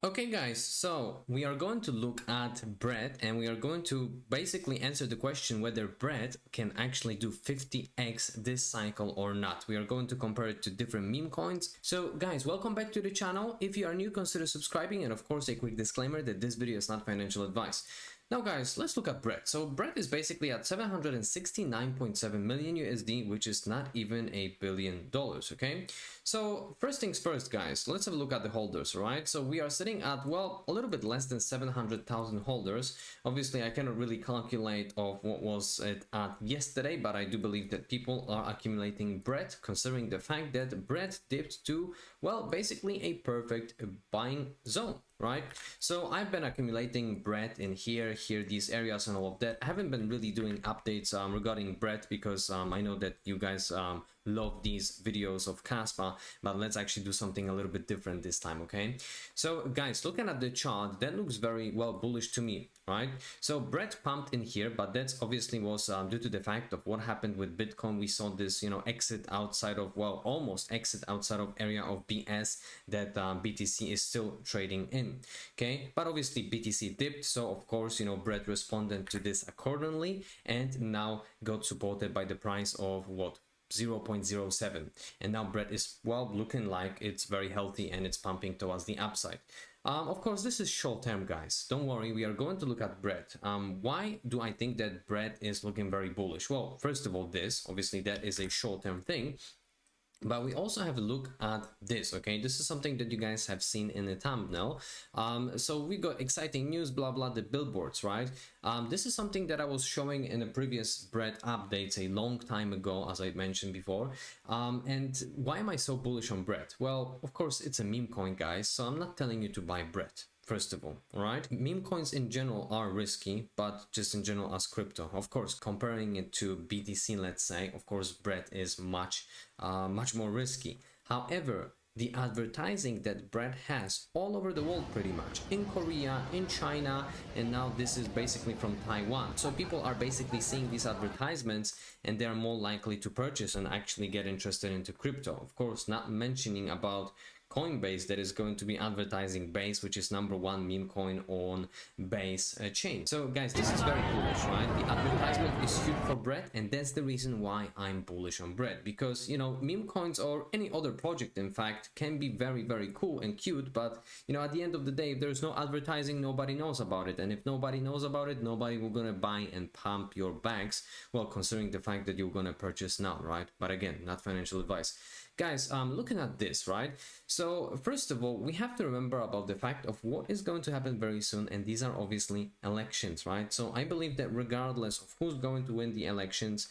Okay guys, so we are going to look at bread and we are going to basically answer the question whether bread can actually do 50x this cycle or not. We are going to compare it to different meme coins. So guys, welcome back to the channel. If you are new, consider subscribing, and of course a quick disclaimer that this video is not financial advice. Now guys, let's look at bread. So bread is basically at 769.7 million USD, which is not even $1 billion, okay? So first things first guys, let's have a look at the holders, right? So we are sitting at, well, a little bit less than 700,000 holders. Obviously I cannot really calculate of what was it at yesterday, but I do believe that people are accumulating bread, considering the fact that bread dipped to, well, basically a perfect buying zone, right? So I've been accumulating bread in here, these areas and all of that. I haven't been really doing updates regarding bread because I know that you guys love these videos of Caspa, but let's actually do something a little bit different this time, okay? So guys, looking at the chart, that looks very well bullish to me, right? So bread pumped in here, but that's obviously was due to the fact of what happened with Bitcoin. We saw this, you know, exit outside of, well, almost exit outside of area of BS that BTC is still trading in, okay? But obviously BTC dipped, so of course, you know, bread responded to this accordingly and now got supported by the price of what, 0.07, and now bread is, well, looking like it's very healthy and it's pumping towards the upside. Of course, this is short term guys, don't worry, we are going to look at bread. Why do I think that bread is looking very bullish? Well, first of all, this obviously that is a short term thing, but we also have a look at this, okay? This is something that you guys have seen in the thumbnail. So we got exciting news, blah blah, the billboards, right? This is something that I was showing in the previous bread updates a long time ago, as I mentioned before. And why am I so bullish on bread? Well, of course it's a meme coin guys, so I'm not telling you to buy bread. First of all, right? Meme coins in general are risky, but just in general as crypto. Of course, comparing it to BTC, let's say, of course, bread is much more risky. However, the advertising that bread has all over the world pretty much, in Korea, in China, and now this is basically from Taiwan. So people are basically seeing these advertisements and they're more likely to purchase and actually get interested into crypto. Of course, not mentioning about Coinbase that is going to be advertising Base, which is #1 meme coin on Base chain. So guys, this is very bullish, right? The advertisement is huge for bread, and that's the reason why I'm bullish on bread, because, you know, meme coins or any other project in fact can be very cool and cute, but you know, at the end of the day, if there's no advertising, nobody knows about it, and if nobody knows about it, nobody will gonna buy and pump your bags, well, considering the fact that you're gonna purchase now, right? But again, not financial advice. Guys, looking at this, right? So first of all, we have to remember about the fact of what is going to happen very soon, and these are obviously elections, right? So I believe that regardless of who's going to win the elections,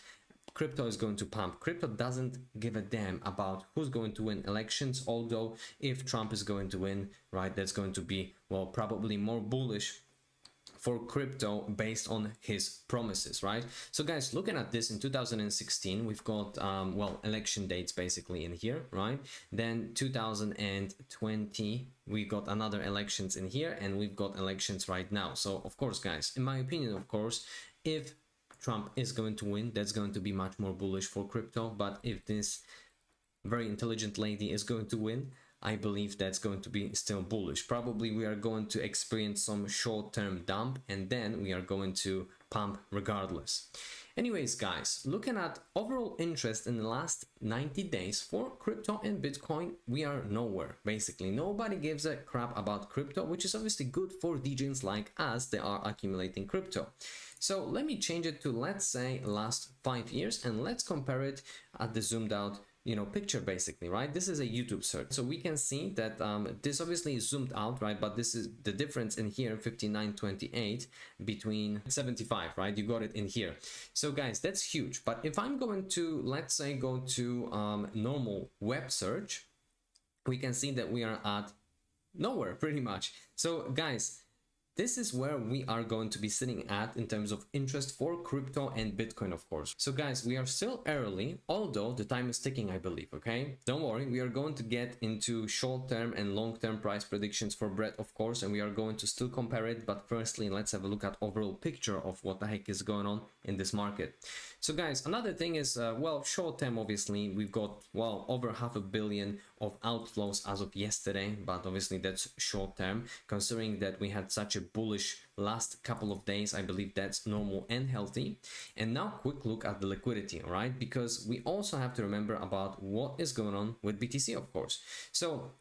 crypto is going to pump. Crypto doesn't give a damn about who's going to win elections, although if Trump is going to win, right, that's going to be, well, probably more bullish for crypto based on his promises, right? So guys, looking at this in 2016, we've got well, election dates basically in here, right? Then 2020 we got another elections in here, and we've got elections right now. So of course guys, in my opinion, of course, if Trump is going to win, that's going to be much more bullish for crypto. But if this very intelligent lady is going to win, I believe that's going to be still bullish. Probably we are going to experience some short-term dump, and then we are going to pump regardless. Anyways guys, looking at overall interest in the last 90 days for crypto and Bitcoin, we are nowhere. Basically nobody gives a crap about crypto, which is obviously good for DJs like us that are accumulating crypto. So let me change it to, let's say, last 5 years, and let's compare it at the zoomed out, you know, picture basically, right? This is a YouTube search, so we can see that this obviously is zoomed out, right? But this is the difference in here, 59.28 between 75, right? You got it in here. So guys, that's huge. But if I'm going to, let's say, go to normal web search, we can see that we are at nowhere pretty much. So guys, this is where we are going to be sitting at in terms of interest for crypto and Bitcoin, of course. So guys, we are still early, although the time is ticking, I believe, okay? Don't worry, we are going to get into short-term and long-term price predictions for bread, of course, and we are going to still compare it. But firstly, let's have a look at overall picture of what the heck is going on in this market. So guys, another thing is, well, short-term, obviously, we've got, well, over $500 million of outflows as of yesterday, but obviously that's short term. Considering that we had such a bullish last couple of days, I believe that's normal and healthy. And now quick look at the liquidity, right? Because we also have to remember about what is going on with BTC, of course. So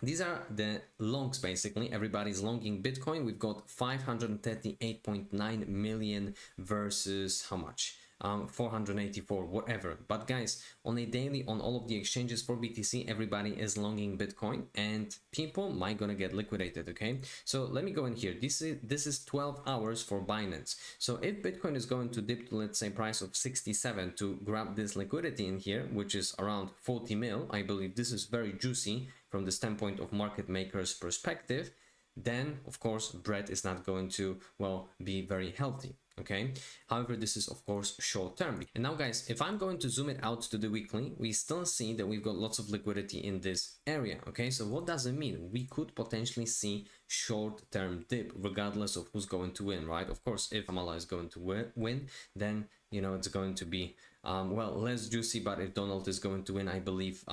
these are the longs, basically. Everybody's longing Bitcoin. We've got 538.9 million versus how much? 484, whatever. But guys, on a daily, on all of the exchanges for BTC, everybody is longing Bitcoin, and people might gonna get liquidated. Okay, so let me go in here. This is 12 hours for Binance. So if Bitcoin is going to dip to, let's say, price of 67 to grab this liquidity in here, which is around 40 mil, I believe this is very juicy from the standpoint of market makers perspective, then of course bread is not going to, well, be very healthy. Okay, however, this is of course short term. And now guys, if I'm going to zoom it out to the weekly, we still see that we've got lots of liquidity in this area. Okay, so what does it mean? We could potentially see short term dip regardless of who's going to win, right? Of course, if Kamala is going to win, then you know it's going to be well, less juicy. But if Donald is going to win, I believe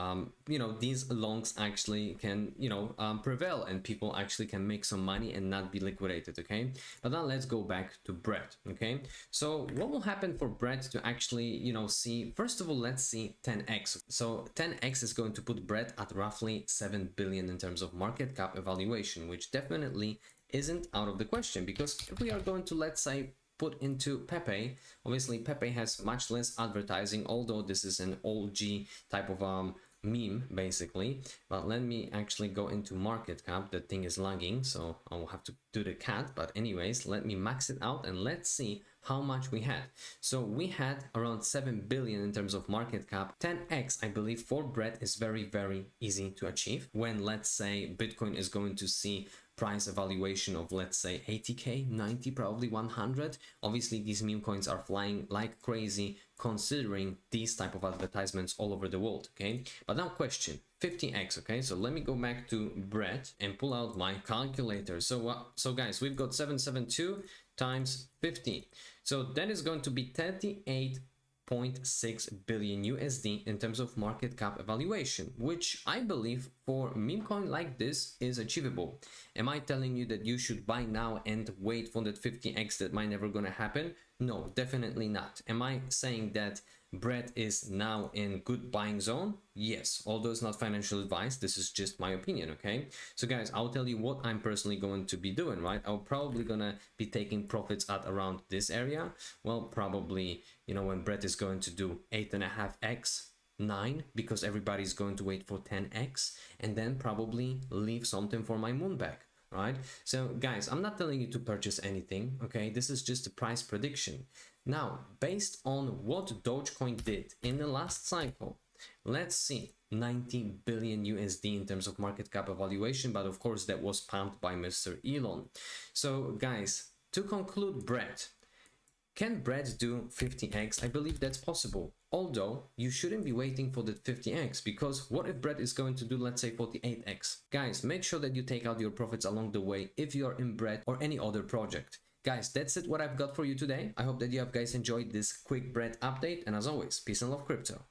you know, these longs actually can, you know, prevail, and people actually can make some money and not be liquidated. Okay, but now let's go back to bread. Okay, so what will happen for bread to actually, you know, see? First of all, let's see 10x. So 10x is going to put bread at roughly 7 billion in terms of market cap evaluation, which definitely isn't out of the question, because if we are going to, let's say, put into Pepe, obviously Pepe has much less advertising, although this is an OG type of meme basically. But let me actually go into market cap. The thing is lagging, so I will have to do the cat. But anyways, let me max it out and let's see how much we had. So we had around 7 billion in terms of market cap. 10x, I believe, for bread is very, very easy to achieve when, let's say, Bitcoin is going to see price evaluation of, let's say, 80k, 90, probably 100. Obviously these meme coins are flying like crazy considering these type of advertisements all over the world. Okay, but now question 50x. Okay, so let me go back to bread and pull out my calculator. So so guys, we've got 772 times 50, so that is going to be 38.6 billion USD in terms of market cap evaluation, which I believe for meme coin like this is achievable. Am I telling you that you should buy now and wait for that 50x that might never gonna happen? No, definitely not. Am I saying that bread is now in good buying zone? Yes, although it's not financial advice, this is just my opinion. Okay, so guys, I'll tell you what I'm personally going to be doing, right? I'm probably gonna be taking profits at around this area. Well, probably, you know, when bread is going to do 8.5x, 9, because everybody's going to wait for 10x, and then probably leave something for my moon back, right? So guys, I'm not telling you to purchase anything. Okay, this is just a price prediction. Now, based on what Dogecoin did in the last cycle, let's see, 90 billion USD in terms of market cap evaluation, but of course that was pumped by Mr. Elon. So guys, to conclude, bread, can bread do 50x? I believe that's possible. Although you shouldn't be waiting for the 50x, because what if bread is going to do, let's say, 48x? Guys, make sure that you take out your profits along the way if you are in bread or any other project. Guys, that's it, what I've got for you today. I hope that you have guys enjoyed this quick bread update, and as always, peace and love crypto.